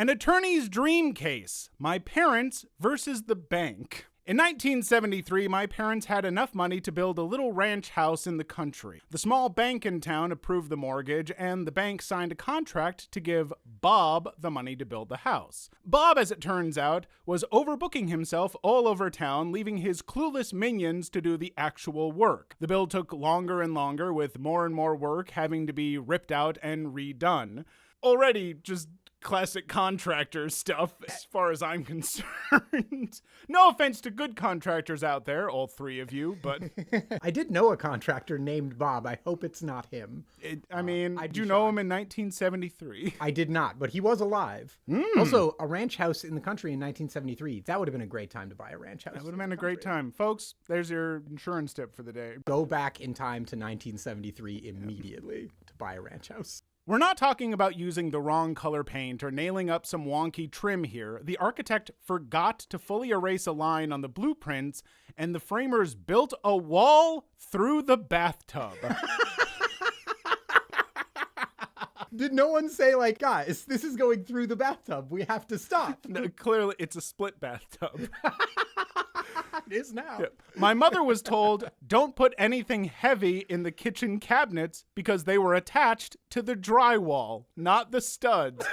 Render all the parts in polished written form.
An attorney's dream case, my parents versus the bank. In 1973, my parents had enough money to build a little ranch house in the country. The small bank in town approved the mortgage, and the bank signed a contract to give Bob the money to build the house. Bob, as it turns out, was overbooking himself all over town, leaving his clueless minions to do the actual work. The build took longer and longer, with more and more work having to be ripped out and redone. Already just classic contractor stuff as far as I'm concerned. No offense to good contractors out there, all three of you, but I did know a contractor named Bob. I hope it's not him. Did you know him in 1973? I did not, but he was alive. Also, a ranch house in the country in 1973. That would have been a great time to buy a ranch house. That would have been a great time. Folks, there's your insurance tip for the day. Go back in time to 1973 immediately to buy a ranch house. We're not talking about using the wrong color paint or nailing up some wonky trim here. The architect forgot to fully erase a line on the blueprints, and the framers built a wall through the bathtub. Did no one say, like, guys, this is going through the bathtub. We have to stop. No, clearly, it's a split bathtub. It is now. Yeah. My mother was told, don't put anything heavy in the kitchen cabinets because they were attached to the drywall, not the studs.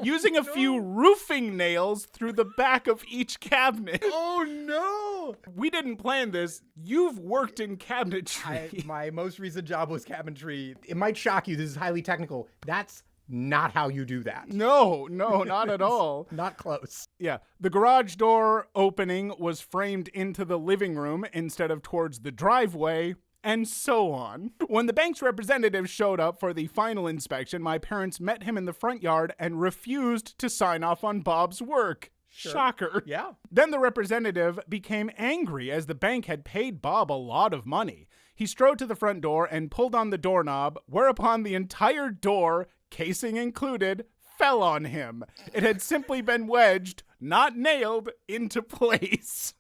Using a few roofing nails through the back of each cabinet. Oh, no. We didn't plan this. You've worked in cabinetry. My most recent job was cabinetry. It might shock you. This is highly technical. That's not how you do that. No, not at all. Not close. Yeah. The garage door opening was framed into the living room instead of towards the driveway, and so on. When the bank's representative showed up for the final inspection, my parents met him in the front yard and refused to sign off on Bob's work. Sure. Shocker. Yeah. Then the representative became angry as the bank had paid Bob a lot of money. He strode to the front door and pulled on the doorknob, whereupon the entire door, casing included, fell on him. It had simply been wedged, not nailed, into place.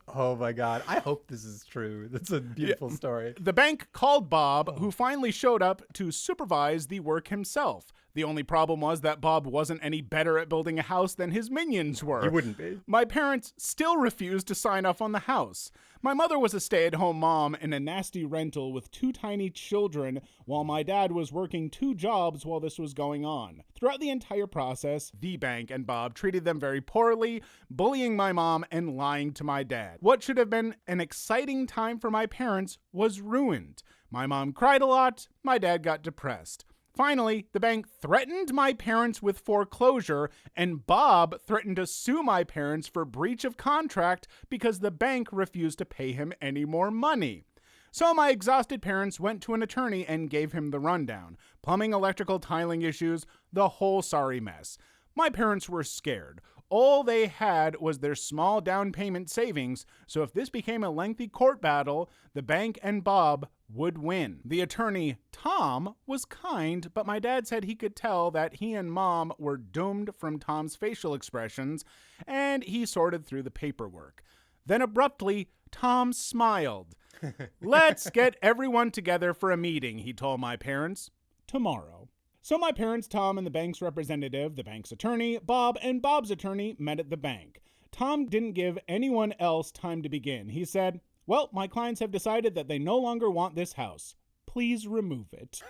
Oh my God. I hope this is true. That's a beautiful story. The bank called Bob, who finally showed up to supervise the work himself. The only problem was that Bob wasn't any better at building a house than his minions were. He wouldn't be. My parents still refused to sign off on the house. My mother was a stay-at-home mom in a nasty rental with 2 tiny children, while my dad was working 2 jobs while this was going on. Throughout the entire process, the bank and Bob treated them very poorly, bullying my mom and lying to my dad. What should have been an exciting time for my parents was ruined. My mom cried a lot, my dad got depressed. Finally, the bank threatened my parents with foreclosure, and Bob threatened to sue my parents for breach of contract because the bank refused to pay him any more money. So my exhausted parents went to an attorney and gave him the rundown. Plumbing, electrical, tiling issues, the whole sorry mess. My parents were scared. All they had was their small down payment savings, so if this became a lengthy court battle, the bank and Bob would win. The attorney, Tom, was kind, but my dad said he could tell that he and Mom were doomed from Tom's facial expressions, and he sorted through the paperwork. Then abruptly, Tom smiled. Let's get everyone together for a meeting, he told my parents. Tomorrow. So my parents, Tom, and the bank's representative, the bank's attorney, Bob, and Bob's attorney met at the bank. Tom didn't give anyone else time to begin. He said, well, my clients have decided that they no longer want this house. Please remove it.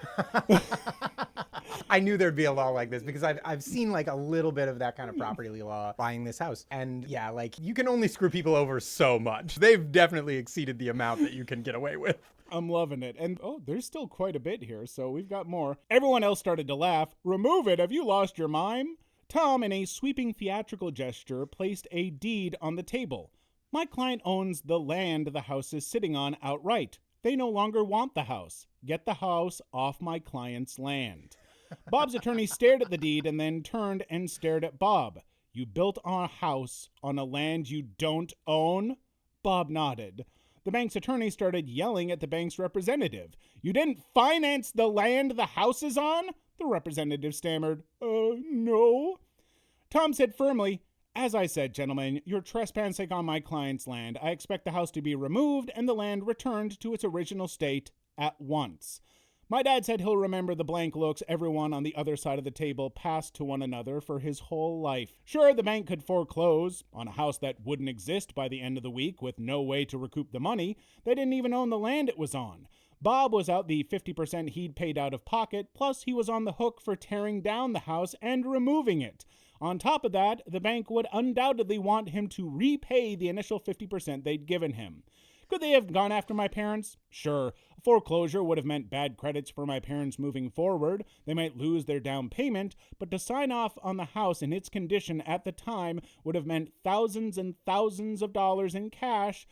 I knew there'd be a law like this because I've seen like a little bit of that kind of property law buying this house. And yeah, like you can only screw people over so much. They've definitely exceeded the amount that you can get away with. I'm loving it. And there's still quite a bit here, so we've got more. Everyone else started to laugh. Remove it. Have you lost your mind? Tom, in a sweeping theatrical gesture, placed a deed on the table. My client owns the land the house is sitting on outright. They no longer want the house. Get the house off my client's land. Bob's attorney stared at the deed and then turned and stared at Bob. You built a house on a land you don't own? Bob nodded. The bank's attorney started yelling at the bank's representative. You didn't finance the land the house is on? The representative stammered. No. Tom said firmly, as I said, gentlemen, you're trespassing on my client's land. I expect the house to be removed and the land returned to its original state at once. My dad said he'll remember the blank looks everyone on the other side of the table passed to one another for his whole life. Sure, the bank could foreclose on a house that wouldn't exist by the end of the week with no way to recoup the money. They didn't even own the land it was on. Bob was out the 50% he'd paid out of pocket, plus he was on the hook for tearing down the house and removing it. On top of that, the bank would undoubtedly want him to repay the initial 50% they'd given him. Could they have gone after my parents? Sure. A foreclosure would have meant bad credits for my parents moving forward. They might lose their down payment, but to sign off on the house in its condition at the time would have meant thousands and thousands of dollars in cash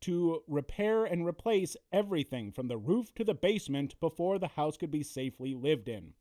to repair and replace everything from the roof to the basement before the house could be safely lived in.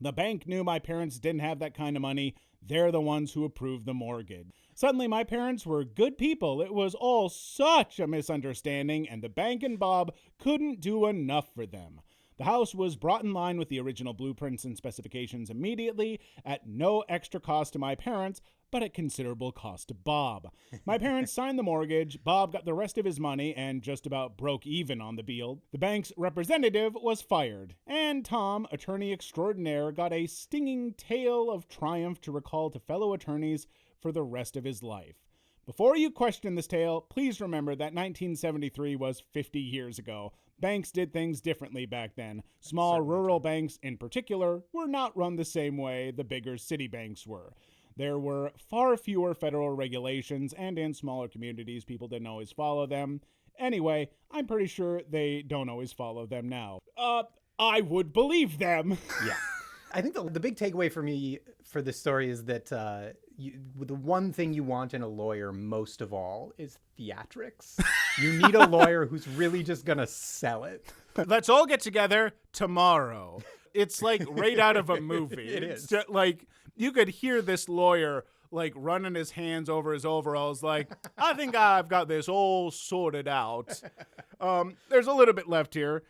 The bank knew my parents didn't have that kind of money. They're the ones who approved the mortgage. Suddenly, my parents were good people. It was all such a misunderstanding, and the bank and Bob couldn't do enough for them. The house was brought in line with the original blueprints and specifications immediately, at no extra cost to my parents, but at considerable cost to Bob. My parents signed the mortgage, Bob got the rest of his money and just about broke even on the deal. The bank's representative was fired, and Tom, attorney extraordinaire, got a stinging tale of triumph to recall to fellow attorneys for the rest of his life. Before you question this tale, please remember that 1973 was 50 years ago. Banks did things differently back then. Small rural banks in particular were not run the same way the bigger city banks were. There were far fewer federal regulations, and in smaller communities, people didn't always follow them. Anyway, I'm pretty sure they don't always follow them now. I would believe them. Yeah. I think the big takeaway for me for this story is that the one thing you want in a lawyer most of all is theatrics. You need a lawyer who's really just going to sell it. Let's all get together tomorrow. It's like right out of a movie. It is. It's just, like, you could hear this lawyer like running his hands over his overalls like, I think I've got this all sorted out. There's a little bit left here.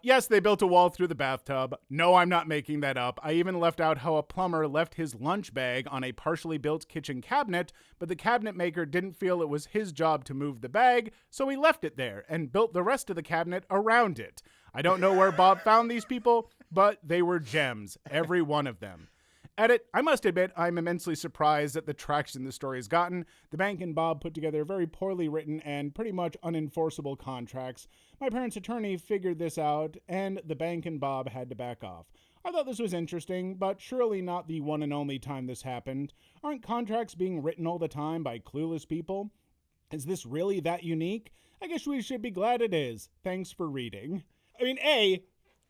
Yes, they built a wall through the bathtub. No, I'm not making that up. I even left out how a plumber left his lunch bag on a partially built kitchen cabinet, but the cabinet maker didn't feel it was his job to move the bag, so he left it there and built the rest of the cabinet around it. I don't know where Bob found these people, but they were gems, every one of them. Edit, I must admit, I'm immensely surprised at the traction the story has gotten. The bank and Bob put together very poorly written and pretty much unenforceable contracts. My parents' attorney figured this out, and the bank and Bob had to back off. I thought this was interesting, but surely not the one and only time this happened. Aren't contracts being written all the time by clueless people? Is this really that unique? I guess we should be glad it is. Thanks for reading. I mean,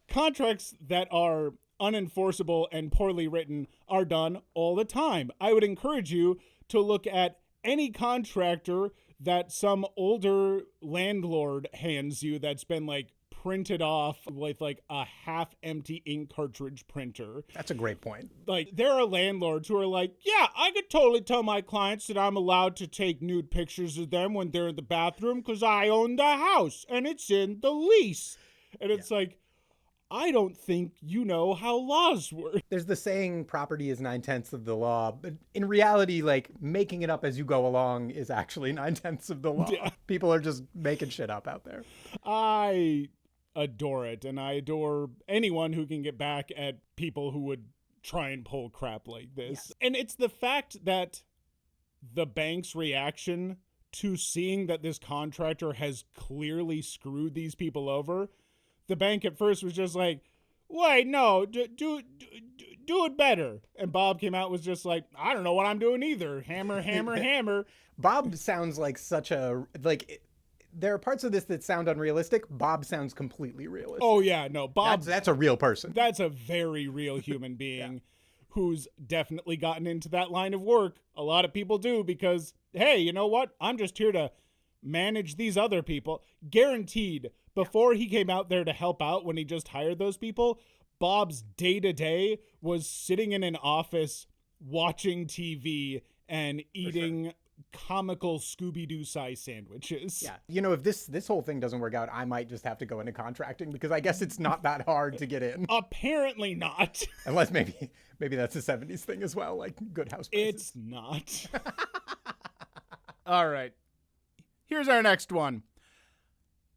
contracts that are unenforceable and poorly written are done all the time. I would encourage you to look at any contractor that some older landlord hands you that's been like printed off with like a half-empty ink cartridge printer. That's a great point. Like, there are landlords who are like, yeah, I could totally tell my clients that I'm allowed to take nude pictures of them when they're in the bathroom because I own the house and it's in the lease. And it's like, I don't think you know how laws work. There's the saying property is 9/10 of the law, but in reality, like, making it up as you go along is actually 9/10 of the law. Yeah. People are just making shit up out there. I adore it, and I adore anyone who can get back at people who would try and pull crap like this. Yes. And it's the fact that the bank's reaction to seeing that this contractor has clearly screwed these people over. The bank at first was just like, wait, no, do it better. And Bob came out was just like, I don't know what I'm doing either. Hammer, hammer, hammer. Bob sounds like such a, like, there are parts of this that sound unrealistic. Bob sounds completely realistic. Oh, yeah, no, Bob. That's a real person. That's a very real human being who's definitely gotten into that line of work. A lot of people do because, hey, you know what? I'm just here to manage these other people. Guaranteed. Before he came out there to help out when he just hired those people, Bob's day-to-day was sitting in an office watching TV and eating comical Scooby-Doo size sandwiches. Yeah. You know, if this whole thing doesn't work out, I might just have to go into contracting because I guess it's not that hard to get in. Apparently not. Unless maybe that's a 70s thing as well, like good house prices. It's not. All right. Here's our next one.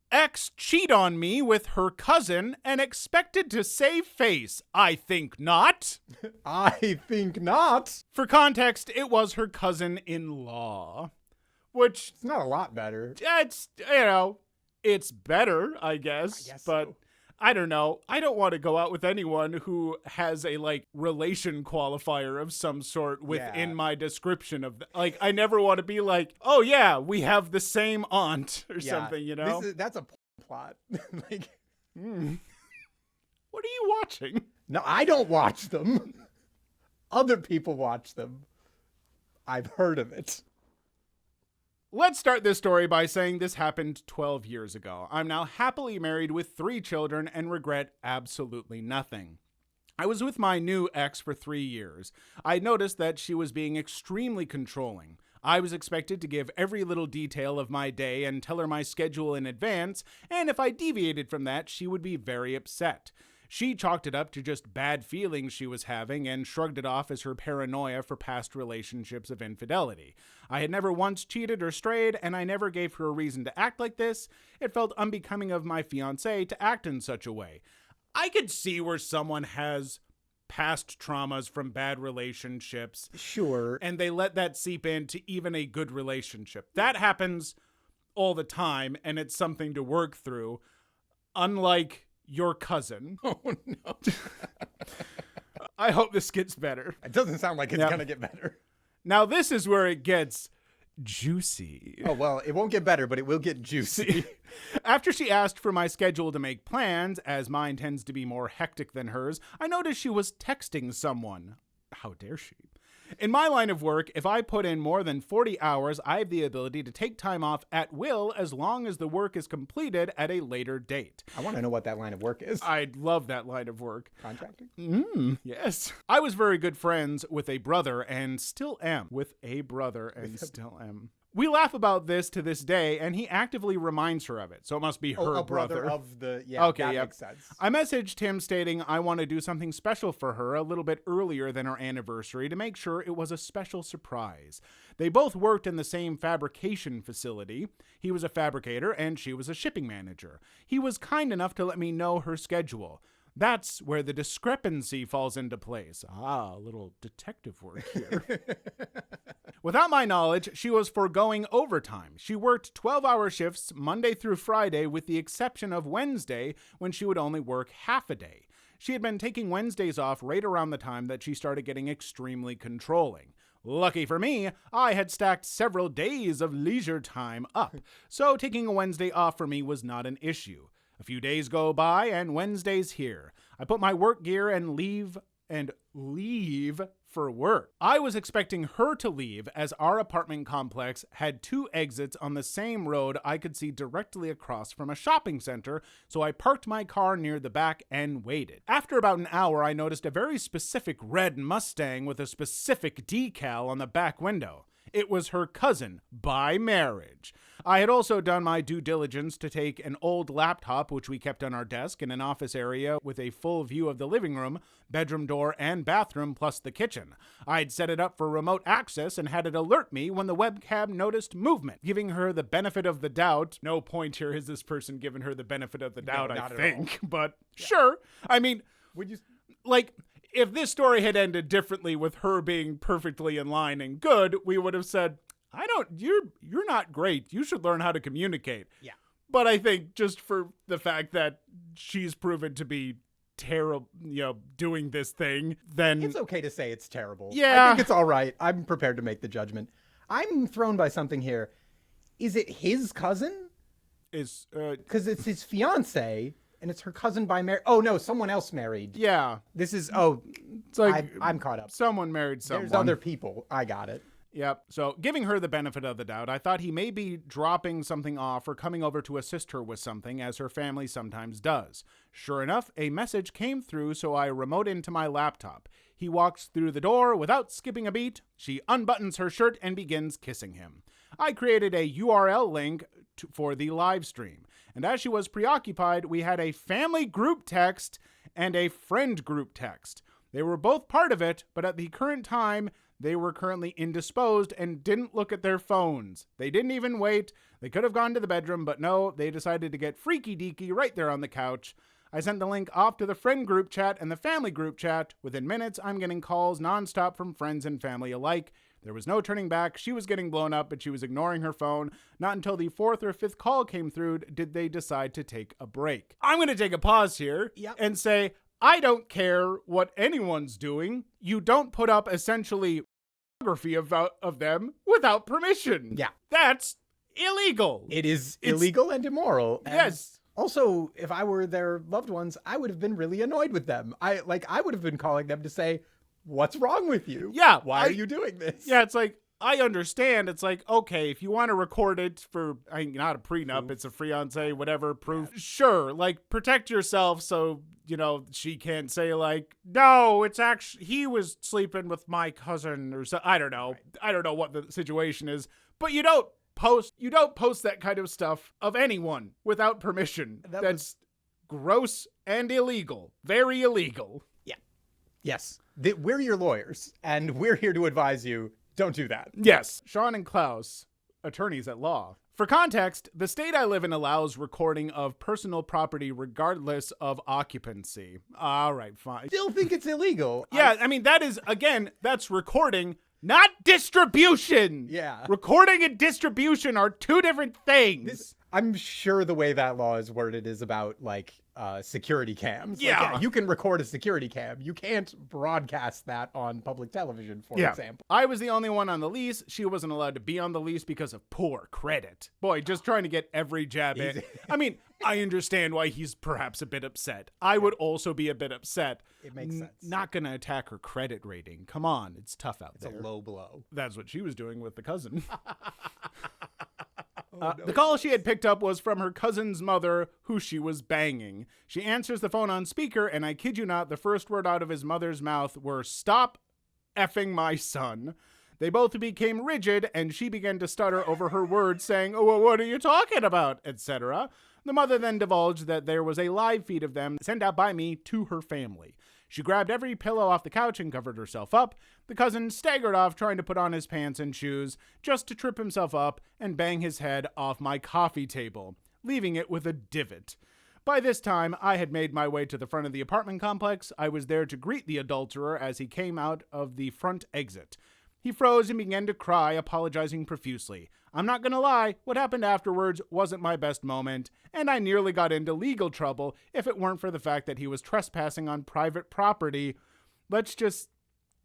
Ex cheat on me with her cousin and expected to save face. I think not. I think not. For context, it was her cousin-in-law. Which, It's not a lot better. it's, it's better, I guess. But so. I don't know. I don't want to go out with anyone who has a, relation qualifier of some sort within my description of, I never want to be like, oh yeah, we have the same aunt or something, That's a plot. What are you watching? No, I don't watch them. Other people watch them. I've heard of it. Let's start this story by saying this happened 12 years ago. I'm now happily married with 3 children and regret absolutely nothing. I was with my new ex for 3 years. I noticed that she was being extremely controlling. I was expected to give every little detail of my day and tell her my schedule in advance, and if I deviated from that, she would be very upset. She chalked it up to just bad feelings she was having and shrugged it off as her paranoia for past relationships of infidelity. I had never once cheated or strayed, and I never gave her a reason to act like this. It felt unbecoming of my fiancé to act in such a way. I could see where someone has past traumas from bad relationships. Sure. And they let that seep into even a good relationship. That happens all the time, and it's something to work through. Unlike your cousin. Oh, no. I hope this gets better. It doesn't sound like it's going to get better. Now, this is where it gets juicy. Oh, well, it won't get better, but it will get juicy. After she asked for my schedule to make plans, as mine tends to be more hectic than hers, I noticed she was texting someone. How dare she? In my line of work, if I put in more than 40 hours, I have the ability to take time off at will as long as the work is completed at a later date. I want to know what that line of work is. I love that line of work. Contracting? Yes. I was very good friends with a brother and still am. Still am. We laugh about this to this day, and he actively reminds her of it. So it must be her brother of the... Yeah, okay, that yep. makes sense. I messaged him stating I want to do something special for her a little bit earlier than our anniversary to make sure it was a special surprise. They both worked in the same fabrication facility. He was a fabricator, and she was a shipping manager. He was kind enough to let me know her schedule. That's where the discrepancy falls into place. Ah, a little detective work here. Without my knowledge, she was foregoing overtime. She worked 12-hour shifts Monday through Friday with the exception of Wednesday when she would only work half a day. She had been taking Wednesdays off right around the time that she started getting extremely controlling. Lucky for me, I had stacked several days of leisure time up, so taking a Wednesday off for me was not an issue. A few days go by and Wednesday's here. I put my work gear and leave for work. I was expecting her to leave as our apartment complex had 2 exits on the same road I could see directly across from a shopping center, so I parked my car near the back and waited. After about an hour, I noticed a very specific red Mustang with a specific decal on the back window. It was her cousin, by marriage. I had also done my due diligence to take an old laptop, which we kept on our desk, in an office area with a full view of the living room, bedroom door, and bathroom, plus the kitchen. I'd set it up for remote access and had it alert me when the webcam noticed movement, giving her the benefit of the doubt. No point here has this person given her the benefit of the doubt, I think. But Sure. I mean, Would you... if this story had ended differently with her being perfectly in line and good, we would have said, you're not great. You should learn how to communicate. Yeah. But I think just for the fact that she's proven to be terrible, doing this thing, then It's okay to say it's terrible. Yeah. I think it's all right. I'm prepared to make the judgment. I'm thrown by something here. Is it his cousin? Because it's his fiance. And it's her cousin by marriage. Oh, no, someone else married. Yeah. This is, It's like I'm caught up. Someone married someone. There's other people. I got it. Yep. So giving her the benefit of the doubt, I thought he may be dropping something off or coming over to assist her with something, as her family sometimes does. Sure enough, a message came through, so I remote into my laptop. He walks through the door without skipping a beat. She unbuttons her shirt and begins kissing him. I created a URL link for the live stream. And as she was preoccupied, we had a family group text and a friend group text. They were both part of it, but at the current time, they were currently indisposed and didn't look at their phones. They didn't even wait. They could have gone to the bedroom, but no, they decided to get freaky deaky right there on the couch. I sent the link off to the friend group chat and the family group chat. Within minutes, I'm getting calls nonstop from friends and family alike. There was no turning back. She was getting blown up, but she was ignoring her phone. Not until the fourth or fifth call came through did they decide to take a break. I'm going to take a pause here and say, I don't care what anyone's doing. You don't put up essentially photography of them without permission. Yeah. That's illegal. It's illegal and immoral. And yes. Also, if I were their loved ones, I would have been really annoyed with them. I would have been calling them to say, what's wrong with you? Yeah. Why are you doing this? Yeah, it's like, I understand. It's like, okay, if you want to record it for, not a prenup, it's a fiancé, whatever, proof. Yeah. Sure, like, protect yourself so, she can't say, like, no, it's actually, he was sleeping with my cousin or so. I don't know. Right. I don't know what the situation is. But you don't post that kind of stuff of anyone without permission. That's gross and illegal. Very illegal. Yeah. Yes. We're your lawyers, and we're here to advise you. Don't do that. Yes. Sean and Klaus, attorneys at law. For context, the state I live in allows recording of personal property regardless of occupancy. All right, fine. Still think it's illegal. Yeah, that is, again, that's recording, not distribution. Yeah. Recording and distribution are two different things. I'm sure the way that law is worded is about, like, security cams. Yeah. You can record a security cam. You can't broadcast that on public television, for example. I was the only one on the lease. She wasn't allowed to be on the lease because of poor credit. Boy, just trying to get every jab in. I understand why he's perhaps a bit upset. I would also be a bit upset. It makes sense. Not going to attack her credit rating. Come on. It's tough out there. It's a low blow. That's what she was doing with the cousin. The call she had picked up was from her cousin's mother, who she was banging. She answers the phone on speaker, and I kid you not, the first word out of his mother's mouth were, "Stop effing my son." They both became rigid, and she began to stutter over her words, saying, "Oh, well, what are you talking about?" etc. The mother then divulged that there was a live feed of them sent out by me to her family. She grabbed every pillow off the couch and covered herself up. The cousin staggered off, trying to put on his pants and shoes, just to trip himself up and bang his head off my coffee table, leaving it with a divot. By this time, I had made my way to the front of the apartment complex. I was there to greet the adulterer as he came out of the front exit. He froze and began to cry, apologizing profusely. I'm not gonna lie, what happened afterwards wasn't my best moment, and I nearly got into legal trouble if it weren't for the fact that he was trespassing on private property. Let's just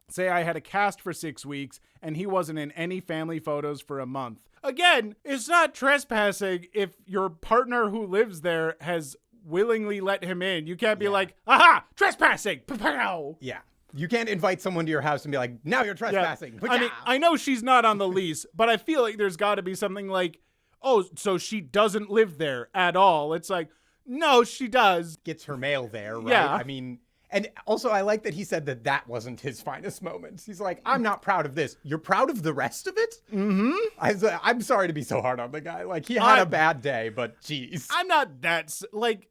say I had a cast for 6 weeks, and he wasn't in any family photos for a month. Again, it's not trespassing if your partner who lives there has willingly let him in. You can't be like, aha, trespassing! Pow! Yeah. You can't invite someone to your house and be like, now you're trespassing. Yeah. I know she's not on the lease, but I feel like there's got to be something like, oh, so she doesn't live there at all. It's like, no, she does. Gets her mail there, right? Yeah. And also I like that he said that wasn't his finest moment. He's like, I'm not proud of this. You're proud of the rest of it? Mm-hmm. I'm sorry to be so hard on the guy. Like, he had a bad day, but geez. I'm not that,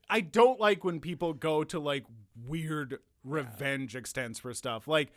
I don't like when people go to, like, weird revenge extents for stuff. Like,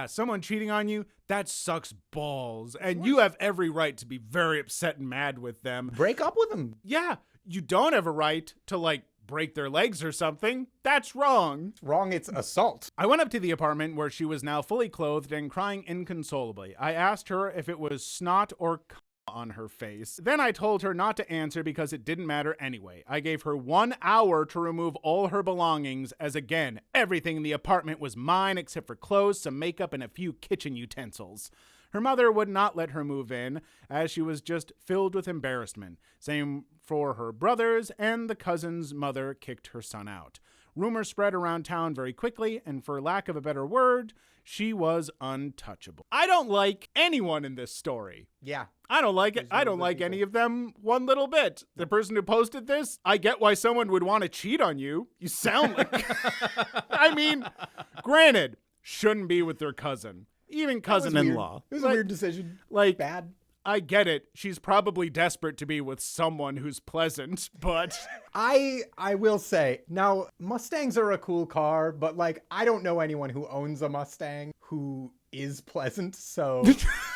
someone cheating on you, that sucks balls. And you have every right to be very upset and mad with them. Break up with them. Yeah. You don't have a right to, like, break their legs or something. That's wrong. It's wrong. It's assault. I went up to the apartment where she was now fully clothed and crying inconsolably. I asked her if it was snot or on her face. Then I told her not to answer because it didn't matter anyway. I gave her 1 hour to remove all her belongings, as again, everything in the apartment was mine except for clothes, some makeup, and a few kitchen utensils. Her mother would not let her move in, as she was just filled with embarrassment. Same for her brothers, and the cousin's mother kicked her son out. Rumors spread around town very quickly, and for lack of a better word, she was untouchable. I don't like anyone in this story. Yeah. I don't like it. I don't like any of them one little bit. The person who posted this, I get why someone would want to cheat on you. You sound like... Granted, shouldn't be with their cousin. Even cousin-in-law. It was a weird decision. Like, bad. I get it. She's probably desperate to be with someone who's pleasant, but... I will say, now, Mustangs are a cool car, but, like, I don't know anyone who owns a Mustang who is pleasant. So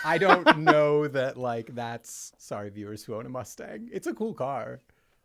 I don't know that like that's, sorry viewers who own a Mustang. It's a cool car.